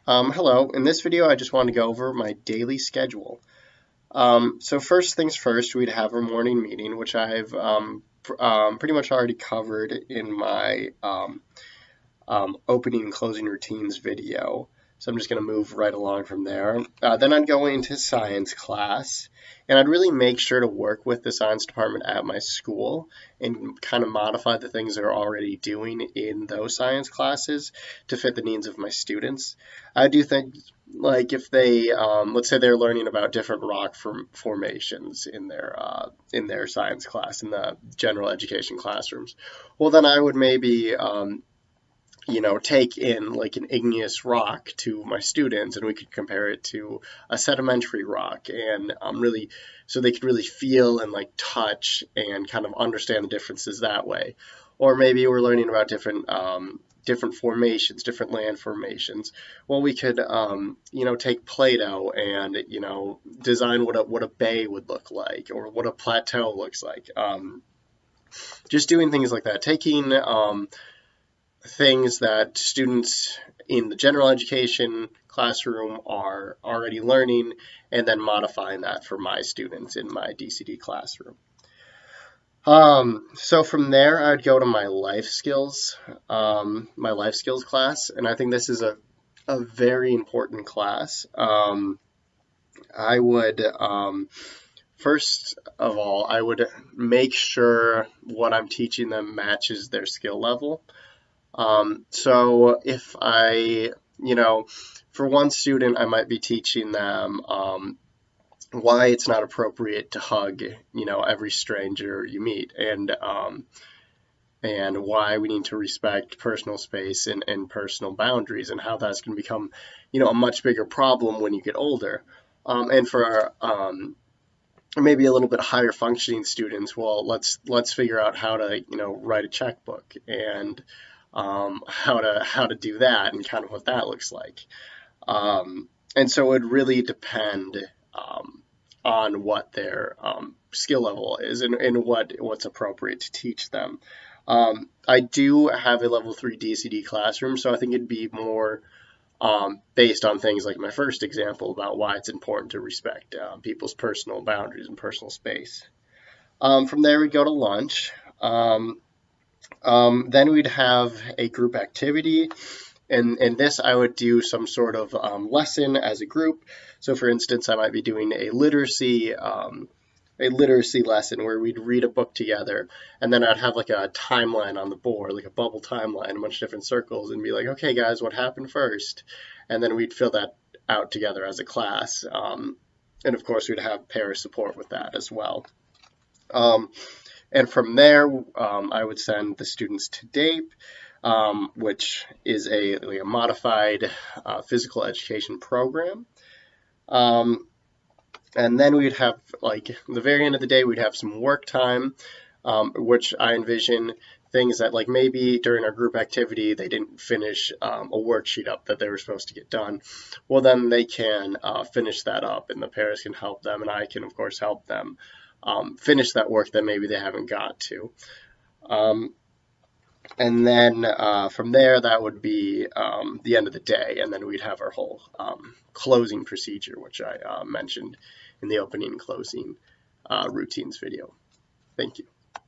Hello, in this video I just want to go over my daily schedule. So first things first, we'd have our morning meeting, which I've pretty much already covered in my opening and closing routines video. So I'm just going to move right along from there. Then I'd go into science class, and I'd really make sure to work with the science department at my school and kind of modify the things they're already doing in those science classes to fit the needs of my students. I do think, like, if they, let's say they're learning about different rock formations in their science class in the general education classrooms, well, then I would maybe take in like an igneous rock to my students, and we could compare it to a sedimentary rock, and really, so they could really feel and like touch and kind of understand the differences that way. Or maybe we're learning about different formations, different land formations. Well, we could, take Play-Doh and, design what a bay would look like, or what a plateau looks like. Just doing things like that, taking things that students in the general education classroom are already learning, and then modifying that for my students in my DCD classroom. So from there, I'd go to my life skills class, and I think this is a very important class. I would, first of all, I would make sure what I'm teaching them matches their skill level. So if for one student, I might be teaching them why it's not appropriate to hug, every stranger you meet, and why we need to respect personal space and personal boundaries, and how that's going to become, a much bigger problem when you get older. And for maybe a little bit higher functioning students, well, let's figure out how to, write a checkbook, and how to do that, and kind of what that looks like. And so it would really depend on what their skill level is, and what's appropriate to teach them. I do have a level 3 DCD classroom, so I think it'd be more based on things like my first example about why it's important to respect people's personal boundaries and personal space. From there, we go to lunch. Then we'd have a group activity, and in this I would do some sort of lesson as a group. So for instance, I might be doing a literacy lesson where we'd read a book together, and then I'd have like a timeline on the board, like a bubble timeline, a bunch of different circles, and be like, okay guys, what happened first? And then we'd fill that out together as a class. And of course we'd have pair support with that as well. And from there, I would send the students to DAPE, which is a modified physical education program. And then we'd have, like, the very end of the day, we'd have some work time, which I envision things that, like, maybe during our group activity, they didn't finish a worksheet up that they were supposed to get done. Well, then they can finish that up, and the parents can help them, and I can, of course, help them finish that work that maybe they haven't got to. And then from there, that would be the end of the day, and then we'd have our whole closing procedure, which I mentioned in the opening and closing routines video. Thank you.